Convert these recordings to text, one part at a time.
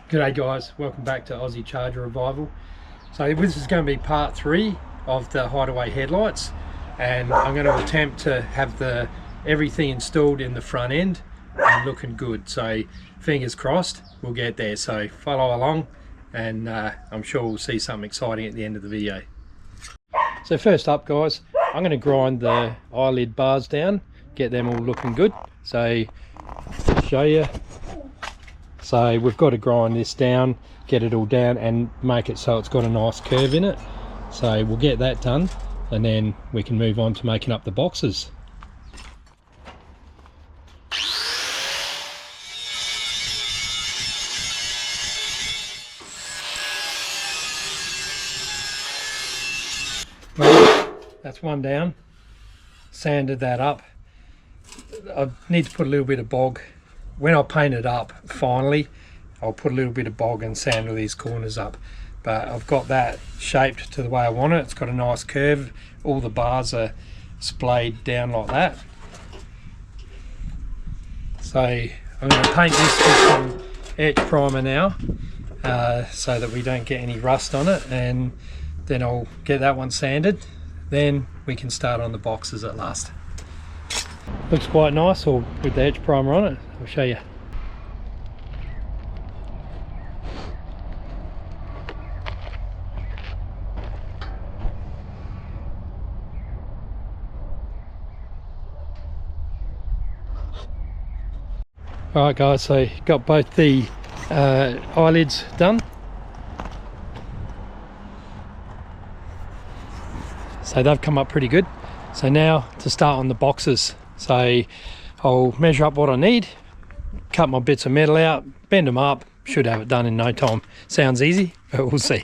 G'day guys, welcome back to Aussie Charger Revival. So this is going to be part 3 of the hideaway headlights, and I'm going to attempt to have everything installed in the front end and looking good. So fingers crossed we'll get there. So follow along and I'm sure we'll see something exciting at the end of the video. So first up guys, I'm going to grind the eyelid bars down, get them all looking good. So to show you, so we've got to grind this down, get it all down and make it so it's got a nice curve in it. So we'll get that done and then we can move on to making up the boxes. Well, that's one down, sanded that up. I need to put a little bit of bog. When I paint it up finally, I'll put a little bit of bog and sand all these corners up. But I've got that shaped to the way I want it. It's got a nice curve. All the bars are splayed down like that. So I'm going to paint this with some etch primer now, so that we don't get any rust on it, and then I'll get that one sanded. Then we can start on the boxes at last. Looks quite nice all with the etch primer on it. I'll show you. Alright guys, so got both the eyelids done. So they've come up pretty good. So now to start on the boxes. So I'll measure up what I need, cut my bits of metal out, bend them up, should have it done in no time. Sounds easy, but we'll see.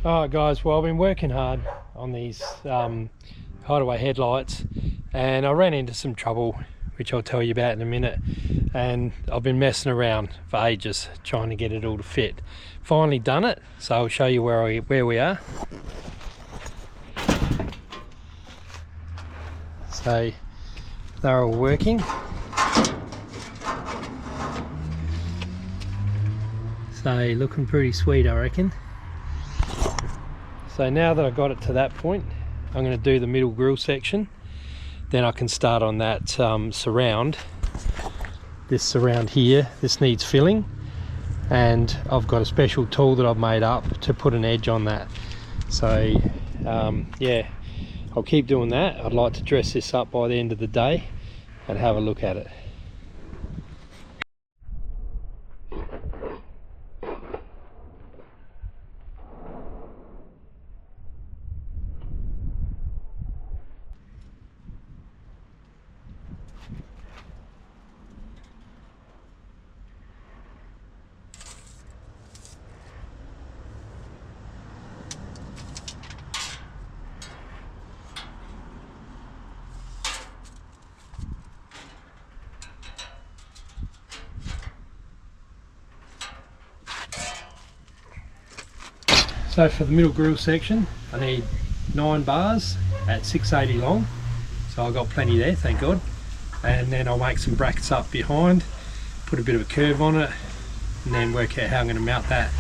Alright guys, well I've been working hard on these hideaway headlights and I ran into some trouble which I'll tell you about in a minute, and I've been messing around for ages trying to get it all to fit. Finally done it, so I'll show you where we are. So they're all working. So looking pretty sweet, I reckon. So now that I've got it to that point, I'm going to do the middle grille section. Then I can start on that surround. This surround here, this needs filling, and I've got a special tool that I've made up to put an edge on that. So yeah, I'll keep doing that. I'd like to dress this up by the end of the day and have a look at it. So for the middle grille section, I need 9 bars at 680 long. So I've got plenty there, thank God. And then I'll make some brackets up behind, put a bit of a curve on it, and then work out how I'm going to mount that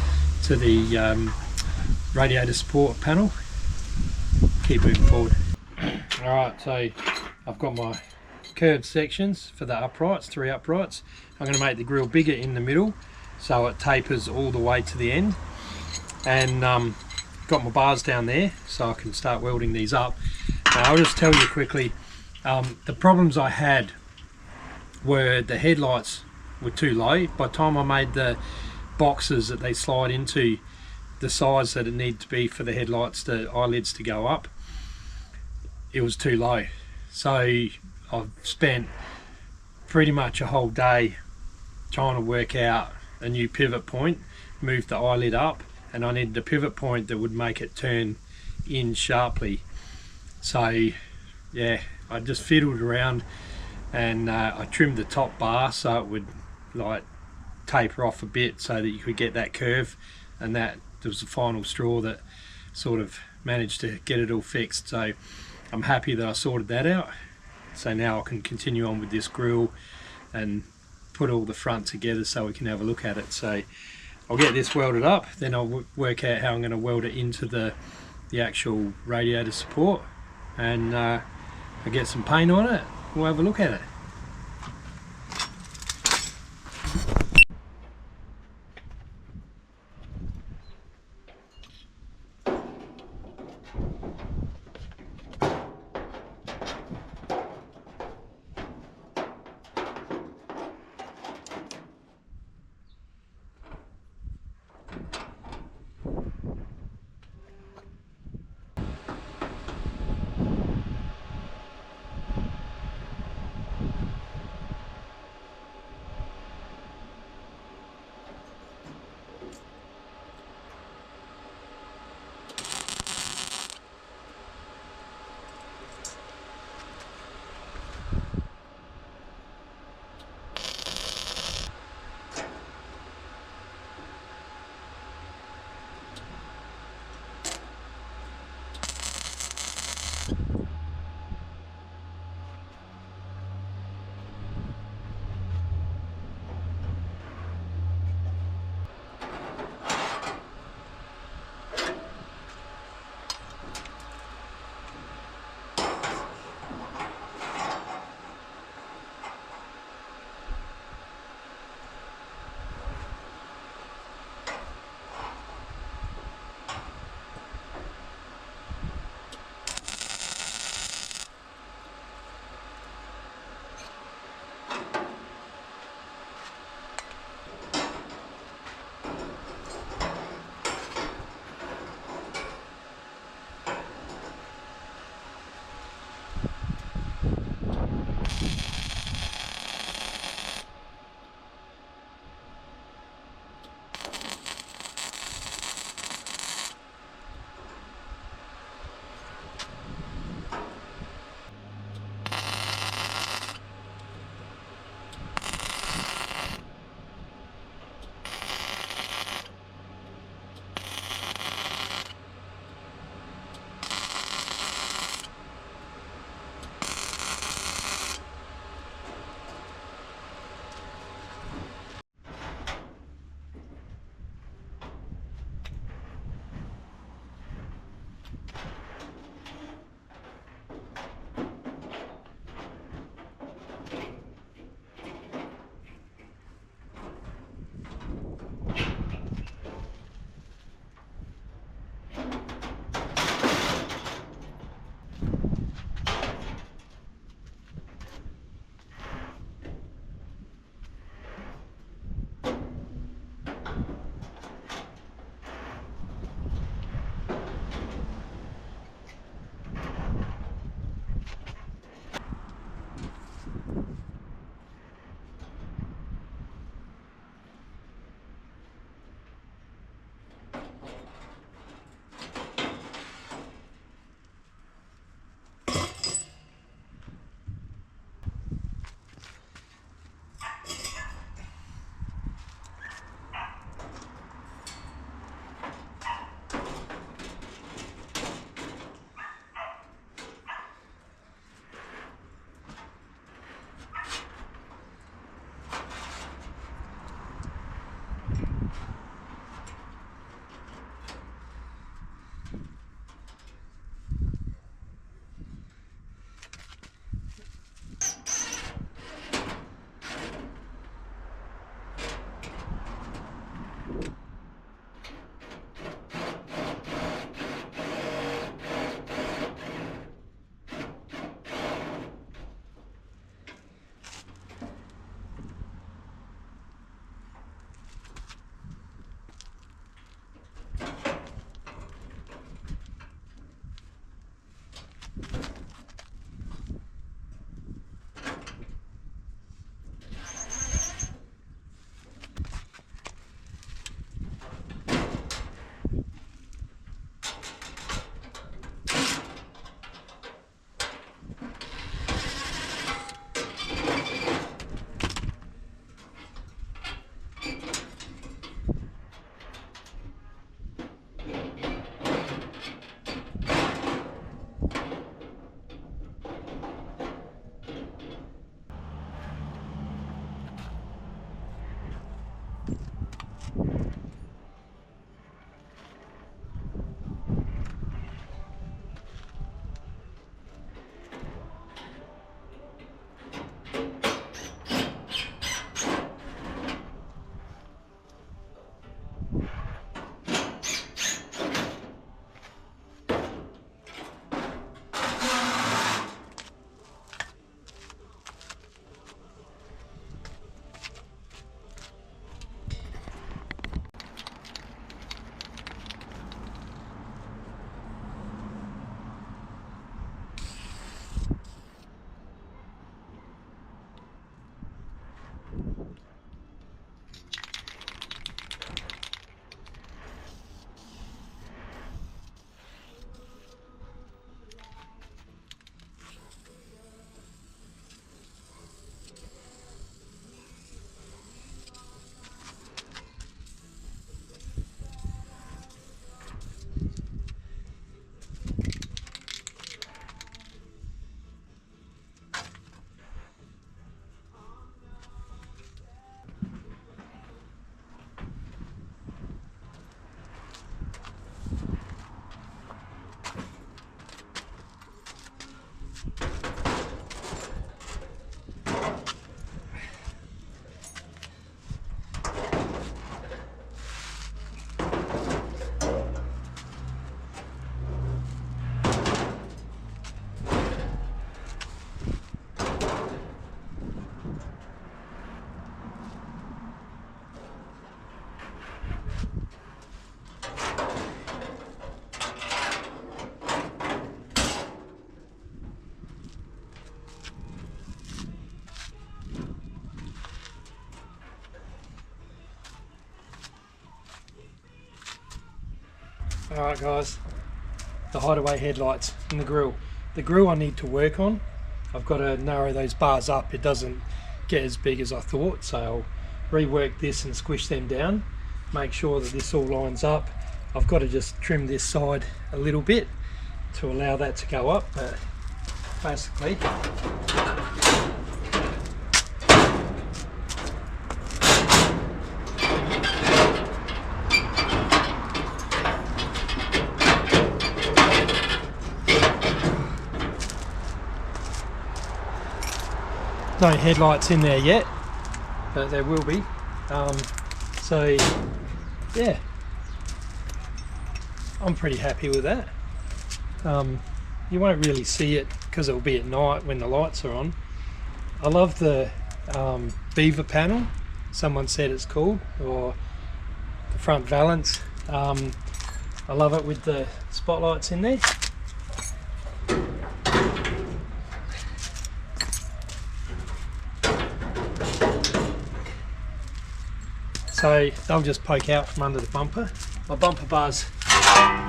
to the radiator support panel. Keep moving forward. Alright, so I've got my curved sections for the uprights, 3 uprights. I'm going to make the grille bigger in the middle so it tapers all the way to the end. And got my bars down there so I can start welding these up. Now I'll just tell you quickly, the problems I had were the headlights were too low. By the time I made the boxes that they slide into the size that it needed to be for the headlights, the eyelids to go up, it was too low. So I've spent pretty much a whole day trying to work out a new pivot point, move the eyelid up, and I needed a pivot point that would make it turn in sharply. So yeah, I just fiddled around and I trimmed the top bar so it would like taper off a bit so that you could get that curve, and that was the final straw that sort of managed to get it all fixed. So I'm happy that I sorted that out. So now I can continue on with this grille and put all the front together so we can have a look at it. So I'll get this welded up, then I'll work out how I'm going to weld it into the actual radiator support, and I'll get some paint on it. We'll have a look at it. Alright guys, the hideaway headlights and the grille. The grille I need to work on. I've got to narrow those bars up. It doesn't get as big as I thought, so I'll rework this and squish them down. Make sure that this all lines up. I've got to just trim this side a little bit to allow that to go up, but basically no headlights in there yet, but there will be. So yeah, I'm pretty happy with that. You won't really see it because it'll be at night when the lights are on. I love the beaver panel, someone said it's called, or the front valance. I love it with the spotlights in there. So they'll just poke out from under the bumper. My bumper bar's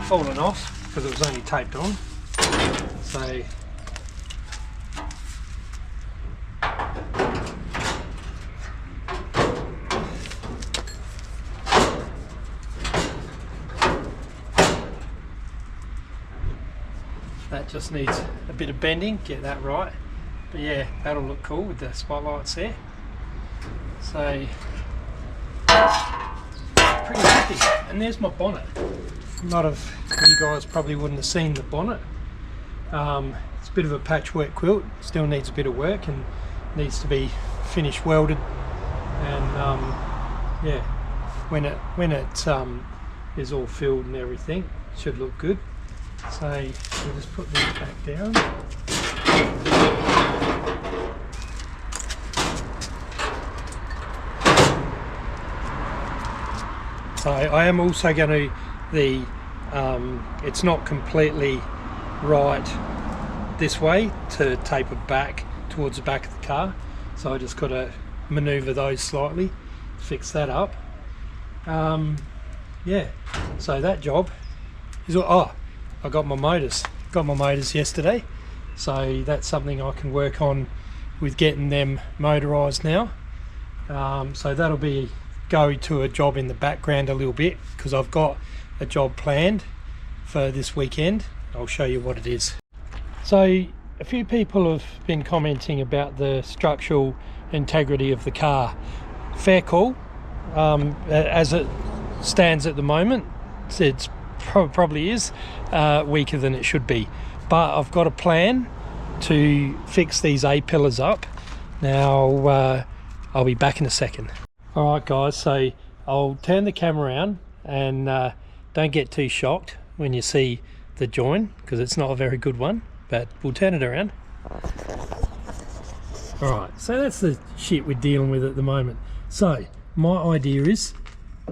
fallen off because it was only taped on. So that just needs a bit of bending, get that right. But yeah, that'll look cool with the spotlights there. So pretty happy. And there's my bonnet. A lot of you guys probably wouldn't have seen the bonnet. It's a bit of a patchwork quilt, still needs a bit of work and needs to be finished welded, and yeah, when it is all filled and everything, it should look good. So we'll just put these back down. So I am also going to, it's not completely right this way to taper back towards the back of the car, so I just got to maneuver those slightly, fix that up. Yeah, so that job is, oh, I got my motors yesterday, so that's something I can work on with getting them motorized now. So that'll be go to a job in the background a little bit, because I've got a job planned for this weekend. I'll show you what it is. So a few people have been commenting about the structural integrity of the car. Fair call. As it stands at the moment, it's probably is weaker than it should be, but I've got a plan to fix these A-pillars up. Now I'll be back in a second. Alright guys, so I'll turn the camera around, and don't get too shocked when you see the join, because it's not a very good one, but we'll turn it around. Alright, so that's the shit we're dealing with at the moment. So my idea is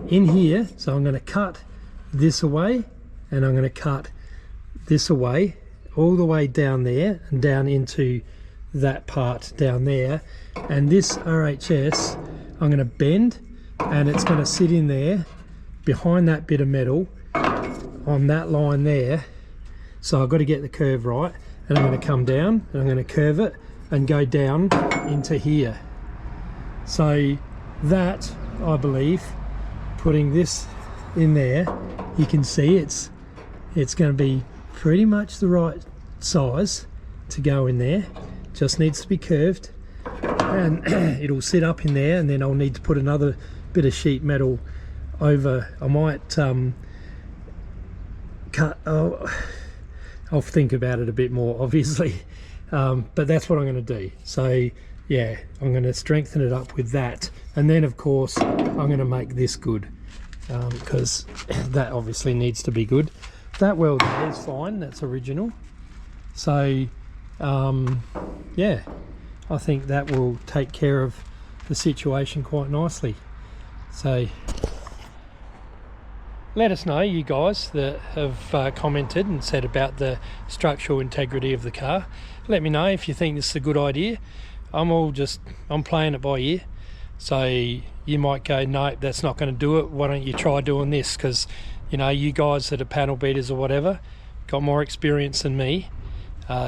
in here, so I'm going to cut this away, and I'm going to cut this away all the way down there and down into that part down there, and this RHS I'm going to bend, and it's going to sit in there behind that bit of metal on that line there. So I've got to get the curve right, and I'm going to come down and I'm going to curve it and go down into here. So that, I believe, putting this in there, you can see it's going to be pretty much the right size to go in there. Just needs to be curved, and it'll sit up in there, and then I'll need to put another bit of sheet metal over. I might cut, I'll think about it a bit more, obviously, but that's what I'm going to do. So yeah, I'm going to strengthen it up with that, and then of course I'm going to make this good, because that obviously needs to be good. That weld there is fine, that's original. So yeah, I think that will take care of the situation quite nicely. So let us know, you guys that have commented and said about the structural integrity of the car. Let me know if you think this is a good idea. I'm playing it by ear. So you might go, no, that's not going to do it. Why don't you try doing this? Because you know, you guys that are panel beaters or whatever got more experience than me.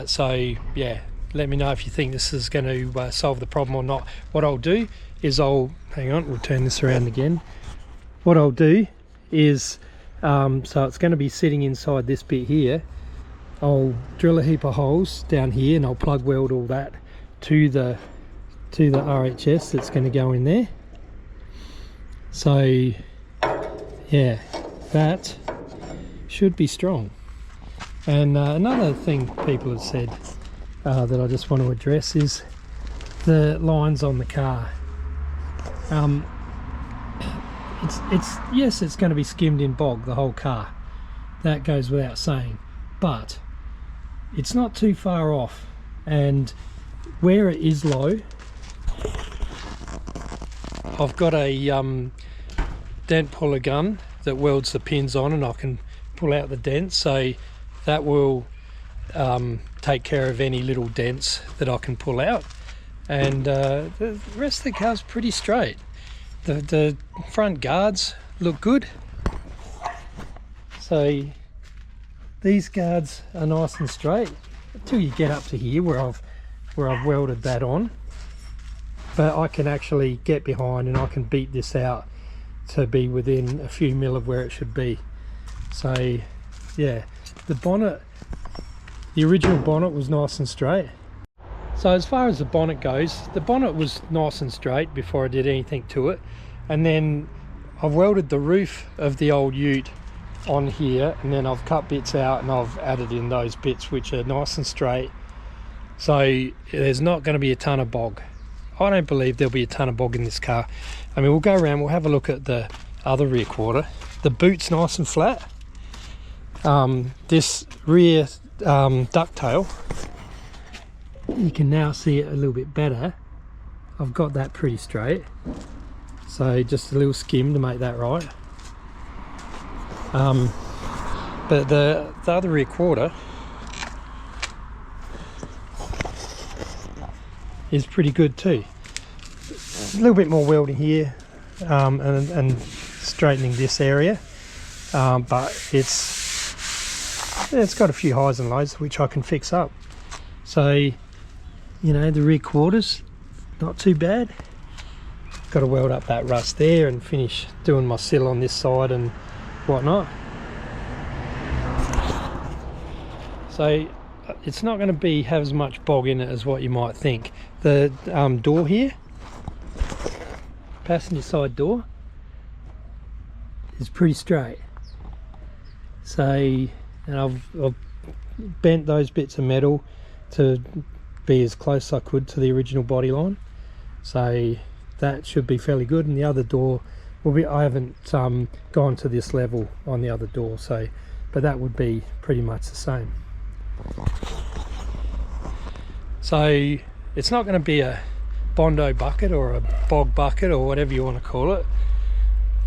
So yeah, let me know if you think this is going to solve the problem or not. What I'll do is hang on, we'll turn this around again. What I'll do is, so it's going to be sitting inside this bit here. I'll drill a heap of holes down here and I'll plug weld all that to the RHS that's going to go in there. So yeah, that should be strong. And another thing people have said that I just want to address is the lines on the car. Yes, it's going to be skimmed in bog, the whole car, that goes without saying, but it's not too far off, and where it is low, I've got a dent puller gun that welds the pins on, and I can pull out the dents, so that will take care of any little dents that I can pull out. And the rest of the car's pretty straight. The front guards look good, so these guards are nice and straight until you get up to here where I've welded that on. But I can actually get behind and I can beat this out to be within a few mil of where it should be. So yeah, the bonnet, the original bonnet was nice and straight. So as far as the bonnet goes, the bonnet was nice and straight before I did anything to it, and then I've welded the roof of the old ute on here, and then I've cut bits out and I've added in those bits which are nice and straight. So there's not going to be a ton of bog. I don't believe there'll be a ton of bog in this car. I mean, we'll go around, we'll have a look at the other rear quarter. The boot's nice and flat. This rear ducktail, you can now see it a little bit better. I've got that pretty straight, so just a little skim to make that right. But the other rear quarter is pretty good too. A little bit more welding here and straightening this area, but it's got a few highs and lows which I can fix up. So, you know, the rear quarters, not too bad. Got to weld up that rust there and finish doing my sill on this side and whatnot. So it's not going to have as much bog in it as what you might think. The door here, passenger side door, is pretty straight. So, and I've bent those bits of metal to be as close as I could to the original body line, so that should be fairly good. And the other door will be, I haven't gone to this level on the other door, so, but that would be pretty much the same. So it's not going to be a Bondo bucket or a bog bucket or whatever you want to call it.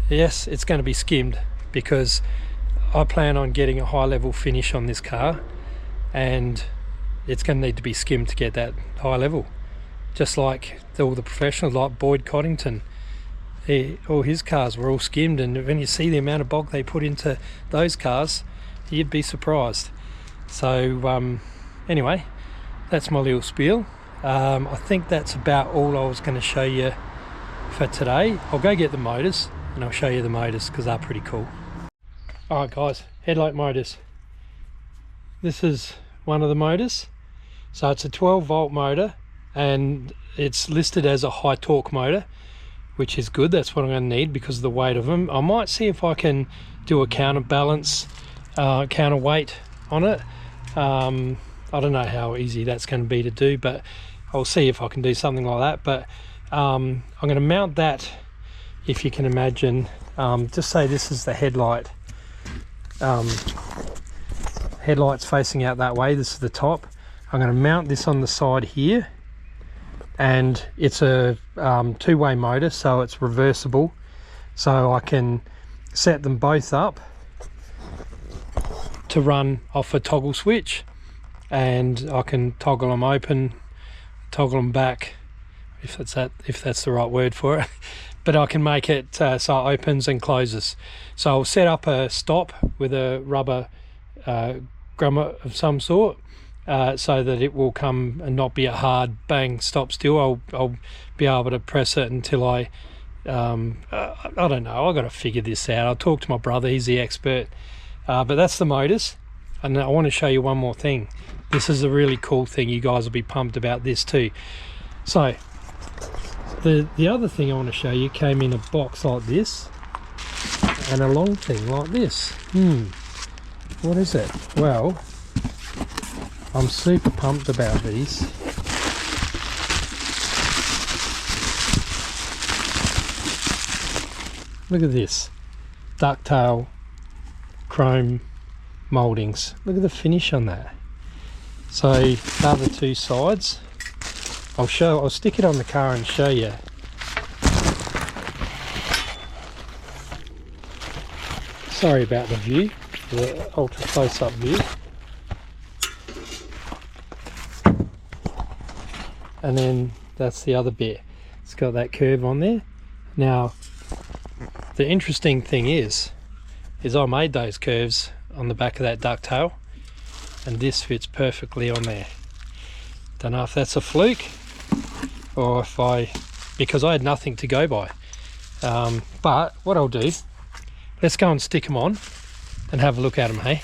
Yes, it's going to be skimmed because I plan on getting a high level finish on this car, and it's going to need to be skimmed to get that high level, just like all the professionals like Boyd Coddington. All his cars were all skimmed, and when you see the amount of bog they put into those cars, you'd be surprised. So anyway, that's my little spiel. I think that's about all I was going to show you for today. I'll go get the motors and I'll show you the motors because they're pretty cool. Alright guys, headlight motors. This is one of the motors. So it's a 12 volt motor and it's listed as a high torque motor, which is good. That's what I'm going to need because of the weight of them. I might see if I can do a counterbalance, counterweight on it. I don't know how easy that's going to be to do, but I'll see if I can do something like that. But I'm going to mount that, if you can imagine, just say this is the headlight. Headlights facing out that way, this is the top. I'm going to mount this on the side here, and it's a two-way motor, so it's reversible, so I can set them both up to run off a toggle switch, and I can toggle them open, toggle them back, if that's the right word for it. but I can make it so it opens and closes. So I'll set up a stop with a rubber grommet of some sort, so that it will come and not be a hard bang stop still. I'll be able to press it until I don't know, I've got to figure this out. I'll talk to my brother, he's the expert. But that's the motors. And I want to show you one more thing. This is a really cool thing. You guys will be pumped about this too. So the other thing I want to show you came in a box like this and a long thing like this. What is it? Well, I'm super pumped about these. Look at this. Ducktail chrome mouldings. Look at the finish on that. So the other two sides, I'll stick it on the car and show you. Sorry about the view, the ultra close-up view. And then that's the other bit. It's got that curve on there. Now, the interesting thing is I made those curves on the back of that ducktail, and this fits perfectly on there. Don't know if that's a fluke or because I had nothing to go by. But what I'll do, let's go and stick them on and have a look at them, hey?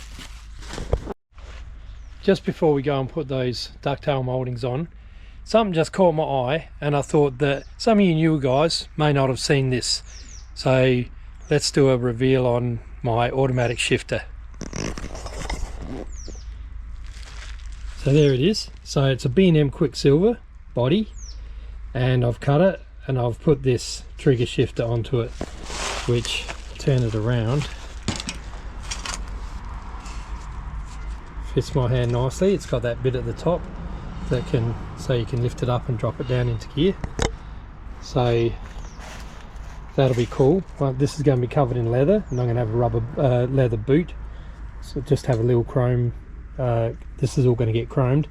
Just before we go and put those ducktail mouldings on, something just caught my eye, and I thought that some of you new guys may not have seen this. So let's do a reveal on my automatic shifter. So there it is. So it's a B&M Quicksilver body, and I've cut it and I've put this trigger shifter onto it, which, turn it around, fits my hand nicely. It's got that bit at the top that so you can lift it up and drop it down into gear. So that'll be cool. Well, this is going to be covered in leather, and I'm going to have a rubber leather boot. So just have a little chrome, this is all going to get chromed,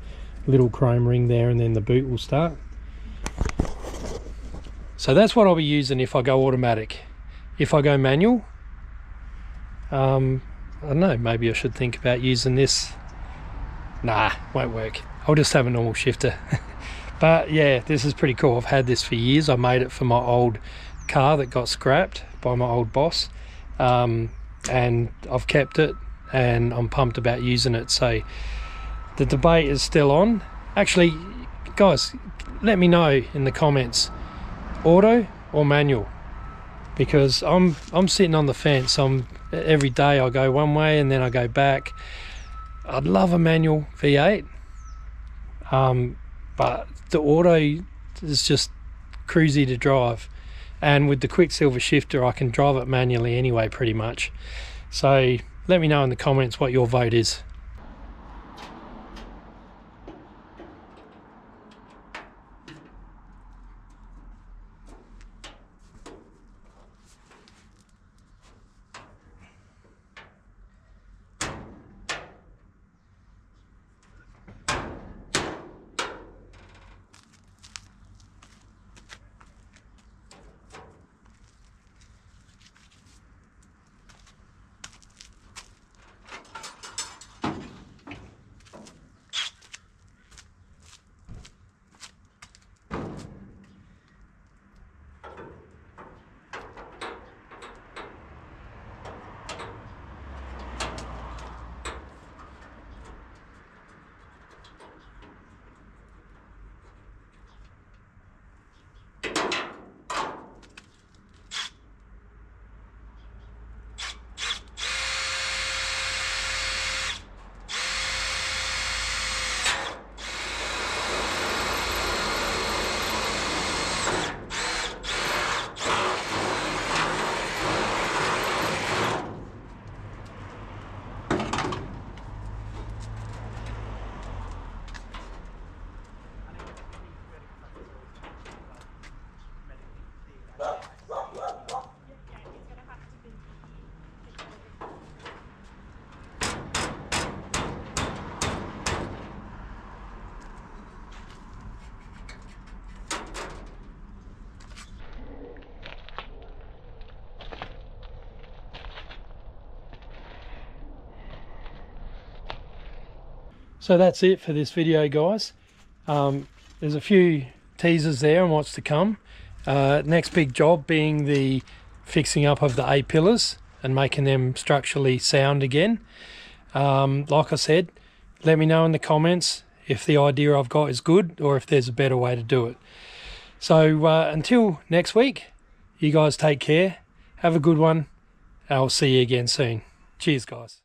a little chrome ring there, and then the boot will start. So that's what I'll be using if I go automatic. If I go manual, I don't know, maybe I should think about using this. Nah, won't work. I'll just have a normal shifter. But yeah, this is pretty cool. I've had this for years. I made it for my old car that got scrapped by my old boss, and I've kept it, and I'm pumped about using it. So the debate is still on. Actually, guys, let me know in the comments, auto or manual, because I'm sitting on the fence. Every day I go one way and then I go back. I'd love a manual V8, but the auto is just cruisy to drive, and with the Quicksilver shifter I can drive it manually anyway pretty much. So let me know in the comments what your vote is. So that's it for this video, guys. There's a few teasers there on what's to come. Next big job being the fixing up of the A-pillars and making them structurally sound again. Like I said, let me know in the comments if the idea I've got is good or if there's a better way to do it. So until next week, you guys take care, have a good one, and I'll see you again soon. Cheers, guys.